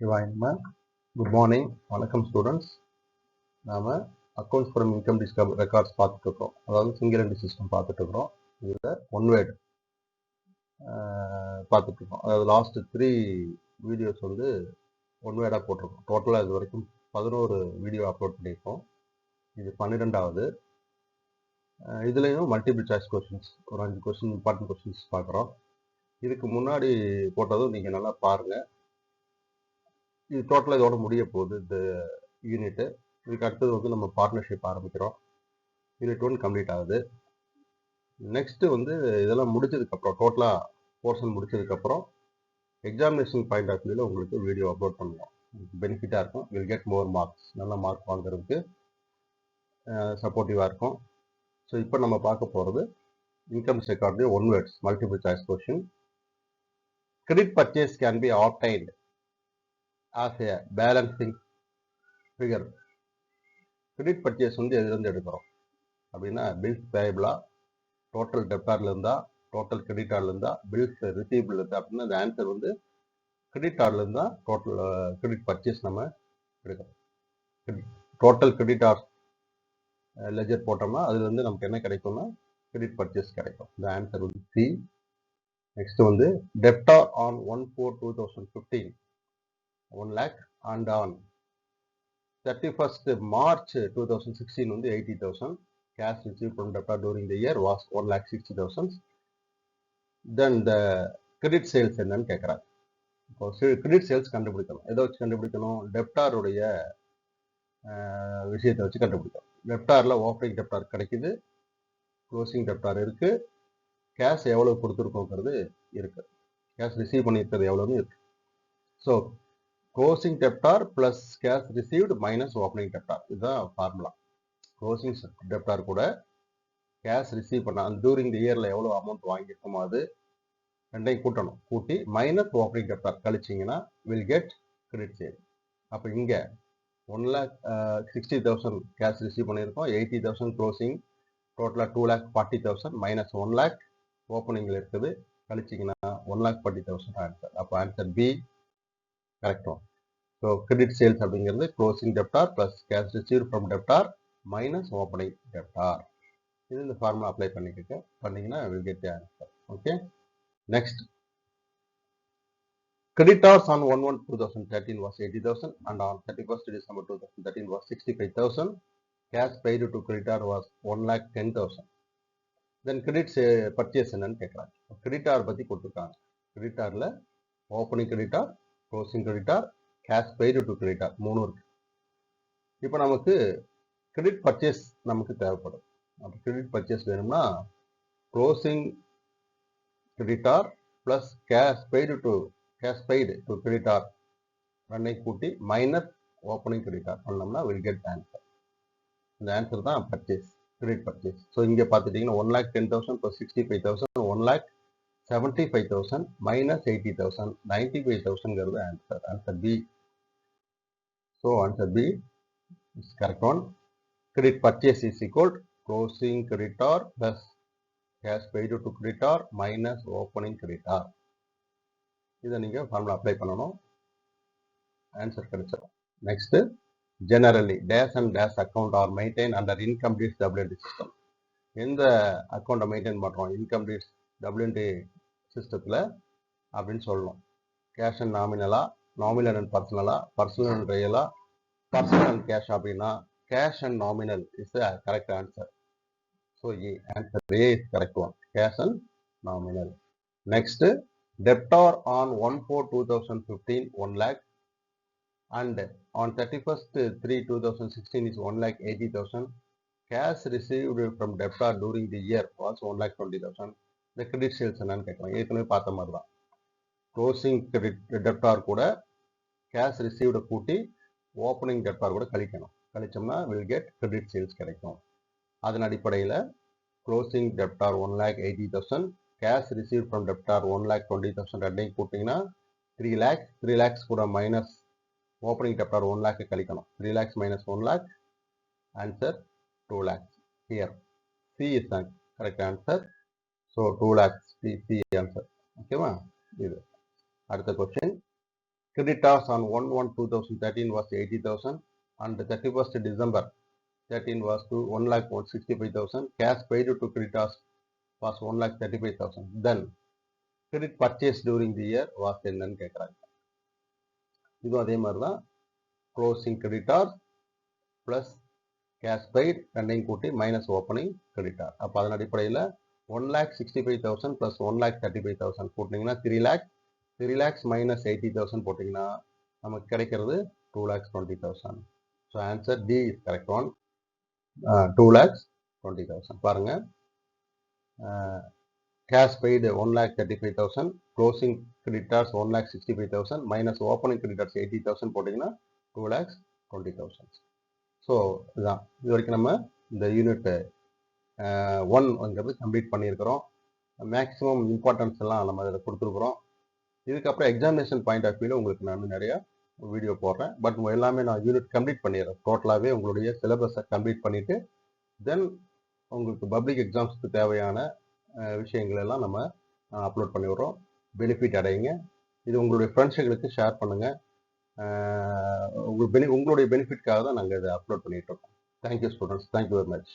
சிவாயின்மா. Good morning. வணக்கம் students. நாம் accounts from income records பார்த்துட்ருக்கோம். அதாவது சிங்கிள் என்ட்ரி சிஸ்டம் பார்த்துட்ருக்குறோம். இதில் ஒன் வேர்டு பார்த்துட்ருக்கோம். அதாவது லாஸ்ட் 3 வீடியோஸ் வந்து ஒன் வேர்டாக போட்டிருக்கோம். டோட்டலாக இது வரைக்கும் 11 வீடியோ அப்லோட் பண்ணியிருக்கோம். இது 12வது. இதுலேயும் மல்டிபிள் சாய்ஸ் கொஸ்டின்ஸ் ஒரு 5 கொஸ்டின் இம்பார்ட்டன்ட் கொஸ்டின்ஸ் பார்க்குறோம். இதுக்கு முன்னாடி போட்டதும் நீங்கள் நல்லா பாருங்கள். இது டோட்டலாக இதோட முடிய போகுது இந்த யூனிட்டு. இதுக்கு அடுத்தது வந்து நம்ம பார்ட்னர்ஷிப் ஆரம்பிக்கிறோம். யூனிட் 1 கம்ப்ளீட் ஆகுது. நெக்ஸ்ட்டு வந்து இதெல்லாம் முடிச்சதுக்கப்புறம் டோட்டலாக போர்ஷன் முடிச்சதுக்கப்புறம் எக்ஸாமினேஷன் பாயிண்ட் ஆஃப் வியூவில் உங்களுக்கு வீடியோ அப்லோட் பண்ணுவோம். பெனிஃபிட்டாக இருக்கும். Will get more marks. நல்ல மார்க் வாங்குறதுக்கு சப்போர்ட்டிவாக இருக்கும். ஸோ இப்போ நம்ம பார்க்க போகிறது இன்கம் ரெக்கார்ட்லேயே one words multiple choice question. Credit purchase can be obtained as a balancing figure. Credit purchase வந்து எதுலேருந்து எடுக்கிறோம் அப்படின்னா பில்ஸ் பேயபிளா, டோட்டல் டெப்டார்ல இருந்தா, டோட்டல் கிரெடிட்டார்ல இருந்தா, பில்ஸ் ரிசீவபிள் இருந்தா அப்படின்னா அந்த ஆன்சர் வந்து கிரெடிட்டார்ல இருந்தா டோட்டல் கிரெடிட் பர்ச்சேஸ் நம்ம எடுக்கிறோம். டோட்டல் கிரெடிட்டார் லெஜர் போட்டோம்னா அதுல இருந்து நமக்கு என்ன கிடைக்கும்னா கிரெடிட் பர்ச்சேஸ் கிடைக்கும். இந்த ஆன்சர் வந்து சி. நெக்ஸ்ட் வந்து டெப்டார் on 1/4/2015 1 lakh and on 31st March 2016 வந்து 80,000. Cash received from debtor during the year was 1,60,000. Then the credit sales என்னன்னு கேட்குறாங்க. இப்போ கிரெடிட் சேல்ஸ் கண்டுபிடிக்கணும். எதை வச்சு கண்டுபிடிக்கணும்? டெப்டாருடைய விஷயத்தை வச்சு கண்டுபிடிக்கணும். டெப்டாரில் ஓப்பனிங் டெப்டார் கிடைக்குது, க்ளோசிங் டெப்டார் இருக்கு, கேஷ் எவ்வளவு கொடுத்துருக்கோங்கிறது இருக்கு, கேஷ் ரிசீவ் பண்ணியிருக்கிறது எவ்வளோன்னு இருக்கு. So closing debtor plus cash received minus opening debtor, இதுதான் ஃபார்முலா. க்ளோசிங் டெப்டார் கூட கேஷ் ரிசீவ் பண்ண டூரிங் தி இயரில் எவ்வளோ அமௌண்ட் வாங்கியிருக்கோமோ அது ரெண்டையும் கூட்டணும். கூட்டி மைனஸ் ஓப்பனிங் டெப்டார் கழிச்சிங்கன்னா வில் கெட் கிரெடிட் சேல். அப்போ இங்கே 1,60,000 கேஷ் ரிசீவ் பண்ணியிருக்கோம், 80,000 க்ளோசிங், டோட்டலாக 2,40,000 மைனஸ் 1 lakh ஓப்பனிங்கில் இருக்குது, கழிச்சிங்கன்னா 1,40,000 ஆன்சர். அப்போ answer B correct one. So credit sales அப்படிங்கிறது closing debtor plus cash receive from debtor minus opening debtor. இது இந்த ஃபார்முலா அப்ளை பண்ணிங்கன்னா will get the answer. Okay. Next, creditors on 1/1/2013 was 80,000 and on 31st December 2013 was 65,000. Cash paid to creditor was 1,10,000. Then credit purchase என்னன்னு கேட்குறாங்க. Creditor பற்றி கொடுத்துருக்காங்க. கிரெடிட்டாரில் opening creditor, closing creditor, cash paid to creditor 3 இருக்கு. இப்போ நமக்கு credit purchase நமக்கு தேவைப்படும். அப்போ கிரெடிட் பர்ச்சேஸ் வேணும்னா closing creditor plus cash paid to creditor ரெண்டையும் கூட்டி மைனஸ் ஓப்பனிங் கிரெடிட்டார் பண்ணோம்னா வில் கெட் ஆன்சர். இந்த ஆன்சர் தான் பர்ச்சேஸ், கிரெடிட் பர்ச்சேஸ். ஸோ இங்கே பார்த்துட்டிங்கன்னா 1,10,000 ப்ளஸ் 65,000 1,75,000 மைனஸ் 80,000 95,000ங்கிறது answer. Answer B. So answer B is correct one. Credit purchase is equal closing creditor plus cash paid to creditor minus opening creditor. இதை நீங்கள் formula apply பண்ணணும், answer கிடைச்சிடும். Next, generally dash and dash account R maintain under incomplete WNT system. எந்த அக்கௌண்ட்டை maintain பண்ணுறோம் incomplete WNT சிஸ்டத்தில் அப்படின்னு சொல்லணும். கேஷ் அண்ட் நாமினலா, நாமினல் அண்ட் பர்சனலா, பர்சனல் அண்ட் ரியலா, பர்சனல் அண்ட் கேஷ் அப்படின்னா cash and nominal is the correct answer. So answer A is correct one, cash and nominal. Next, debtor on 1/4/2015 1 lakh and on 31st 3/2016 is 1,80,000. Cash received from debtor during the year was 1,20,000. இந்த credit sales என்னன்னு கேட்கலாம். ஏற்கனவே பார்த்த மாதிரி தான். Closing debtor கூட cash received கூட்டி opening டெப்டார் கூட கழிக்கணும். கழிச்சோம்னா வில் கெட் கிரெடிட் சேல்ஸ் கிடைக்கும். அதன் அடிப்படையில் க்ளோசிங் டெப்டார் 1,80,000, கேஷ் ரிசீவ் ஃப்ரம் டெப்டார் 1,20,000 ரெண்டையும் கூட்டிங்கன்னா 3 lakhs. 3 lakhs கூட மைனஸ் ஓப்பனிங் டெப்டார் 1 lakh கழிக்கணும். 3 lakhs minus 1 lakh, answer 2 lakhs. Here C is the correct answer. So 2 lakhs C answer. ஓகேவா? இது அடுத்த question. Creditors on 1/1/2013 was 80,000 and 31st December 13 was to 1,65,000. Cash paid to creditors was 1,35,000. Then credit purchase during the year was என்னன்னு கேட்குறாங்க. இதுவும் அதே மாதிரி தான் closing creditor plus cash paid ரெண்டையும் கூட்டி மைனஸ் ஓப்பனிங் கிரெடிட்டார். அப்போ அதன் அடிப்படையில் 1,65,000 ப்ளஸ் 1,35,000 போட்டிங்கன்னா 3 lakhs. 3 lakhs minus 80,000 போட்டிங்கன்னா நமக்கு கிடைக்கிறது 2,20,000. So answer D is correct one. 2,20,000 பாருங்க. Cash paid 1,35,000, closing creditors 1,65,000 minus opening creditors 80,000 போட்டிங்கன்னா 2,20,000. ஸோ இதுதான் இது வரைக்கும் நம்ம இந்த யூனிட் 1 கம்ப்ளீட் பண்ணியிருக்கிறோம். மேக்ஸிமம் இம்பார்ட்டன்ஸ் எல்லாம் நம்ம இதில் கொடுத்துருக்குறோம். இதுக்கப்புறம் எக்ஸாமினேஷன் பாயிண்ட் ஆஃப் வியூவில் உங்களுக்கு நான் நிறைய வீடியோ போடுறேன். பட் எல்லாமே நான் யூனிட் கம்ப்ளீட் பண்ணிடுறேன். டோட்டலாகவே உங்களுடைய சிலபஸை கம்ப்ளீட் பண்ணிவிட்டு தென் உங்களுக்கு பப்ளிக் எக்ஸாம்ஸுக்கு தேவையான விஷயங்கள் எல்லாம் நம்ம அப்லோட் பண்ணி விடுறோம். பெனிஃபிட் அடையுங்க. இது உங்களுடைய ஃப்ரெண்ட்ஸுகளுக்கு ஷேர் பண்ணுங்கள். உங்களுடைய பெனிஃபிட்காக தான் நாங்கள் இதை அப்லோட் பண்ணிகிட்டு இருக்கோம். Thank you students. Thank you very much.